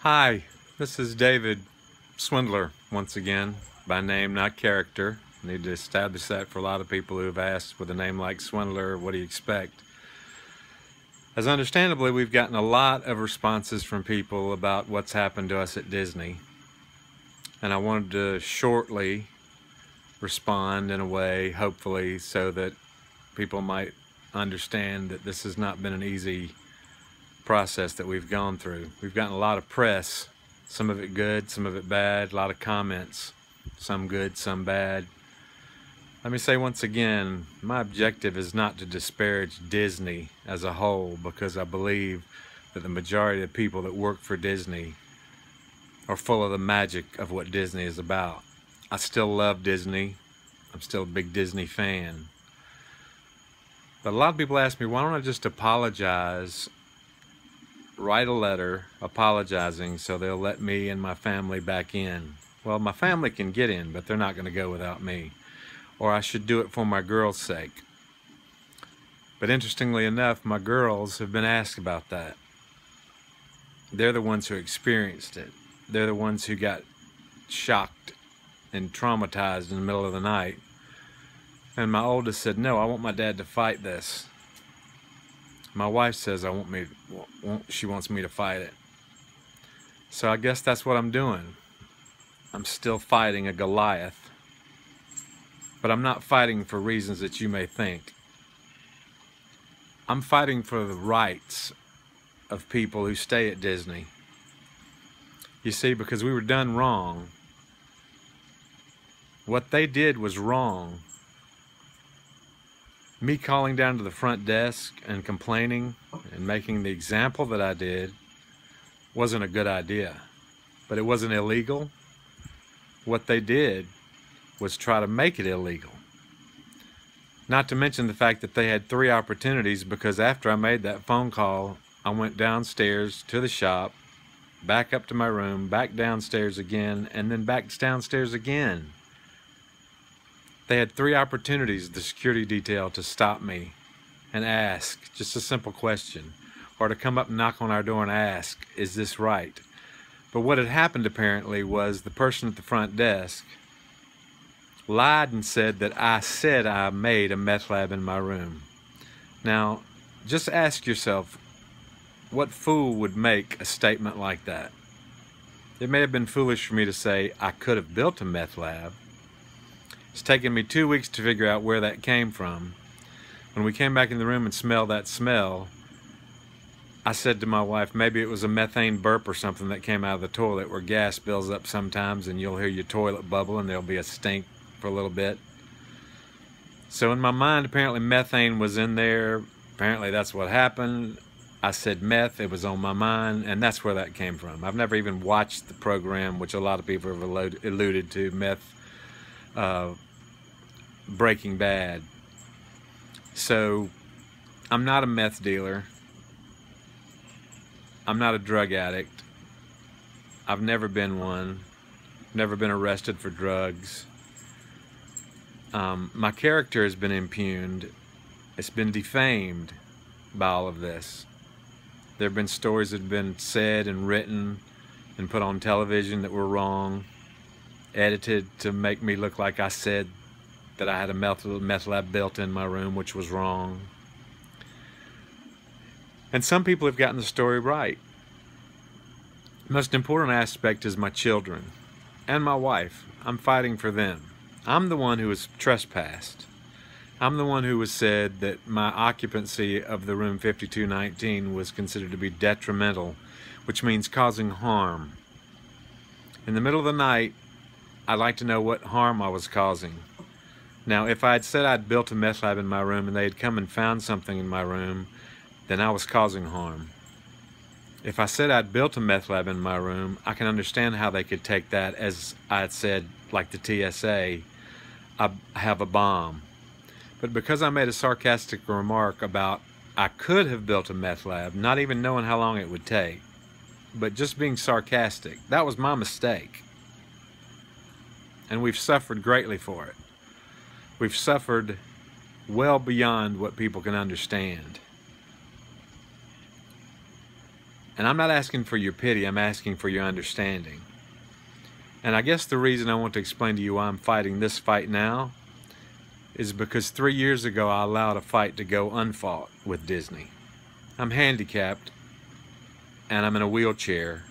Hi, this is David Swindler once again, by name, not character. I need to establish that for a lot of people who have asked, with a name like Swindler, what do you expect? As understandably, we've gotten a lot of responses from people about what's happened to us at Disney. And I wanted to shortly respond in a way, hopefully, so that people might understand that this has not been an easy process that we've gone through. We've gotten a lot of press, some of it good, some of it bad, a lot of comments, some good, some bad. Let me say once again, my objective is not to disparage Disney as a whole, because I believe that the majority of people that work for Disney are full of the magic of what Disney is about. I still love Disney. I'm still a big Disney fan. But a lot of people ask me, why don't I just apologize, write a letter apologizing so they'll let me and my family back in. Well, my family can get in, but they're not going to go without me. Or I should do it for my girls' sake. But interestingly enough, my girls have been asked about that. They're the ones who experienced it. They're the ones who got shocked and traumatized in the middle of the night. And my oldest said, no, I want my dad to fight this. My wife says she wants me to fight it. So I guess that's what I'm doing. I'm still fighting a Goliath. But I'm not fighting for reasons that you may think. I'm fighting for the rights of people who stay at Disney. You see, because we were done wrong. What they did was wrong. Me calling down to the front desk and complaining and making the example that I did wasn't a good idea. But it wasn't illegal. What they did was try to make it illegal. Not to mention the fact that they had 3 opportunities, because after I made that phone call, I went downstairs to the shop, back up to my room, back downstairs again, and then back downstairs again. They had 3 opportunities, the security detail, to stop me and ask just a simple question, or to come up and knock on our door and ask, is this right? But what had happened apparently was the person at the front desk lied and said that I said I made a meth lab in my room. Now, just ask yourself, what fool would make a statement like that? It may have been foolish for me to say I could have built a meth lab. It's taken me 2 weeks to figure out where that came from. When we came back in the room and smelled that smell, I said to my wife, maybe it was a methane burp or something that came out of the toilet, where gas builds up sometimes and you'll hear your toilet bubble and there'll be a stink for a little bit. So in my mind, apparently methane was in there. Apparently that's what happened. I said meth, it was on my mind, and that's where that came from. I've never even watched the program, which a lot of people have alluded to, Breaking Bad. So I'm not a meth dealer. I'm not a drug addict. I've never been one. Never been arrested for drugs. My character has been impugned. It's been defamed by all of this. There have been stories that have been said and written and put on television that were wrong, edited to make me look like I said that I had a meth lab built in my room, which was wrong. And some people have gotten the story right. The most important aspect is my children and my wife. I'm fighting for them. I'm the one who was trespassed. I'm the one who was said that my occupancy of the room 5219 was considered to be detrimental, which means causing harm. In the middle of the night, I'd like to know what harm I was causing. Now, if I had said I'd built a meth lab in my room and they had come and found something in my room, then I was causing harm. If I said I'd built a meth lab in my room, I can understand how they could take that as I had said, like the TSA, I have a bomb. But because I made a sarcastic remark about I could have built a meth lab, not even knowing how long it would take, but just being sarcastic, that was my mistake. And we've suffered greatly for it. We've suffered well beyond what people can understand. And I'm not asking for your pity, I'm asking for your understanding. And I guess the reason I want to explain to you why I'm fighting this fight now is because 3 years ago I allowed a fight to go unfought with Disney. I'm handicapped and I'm in a wheelchair,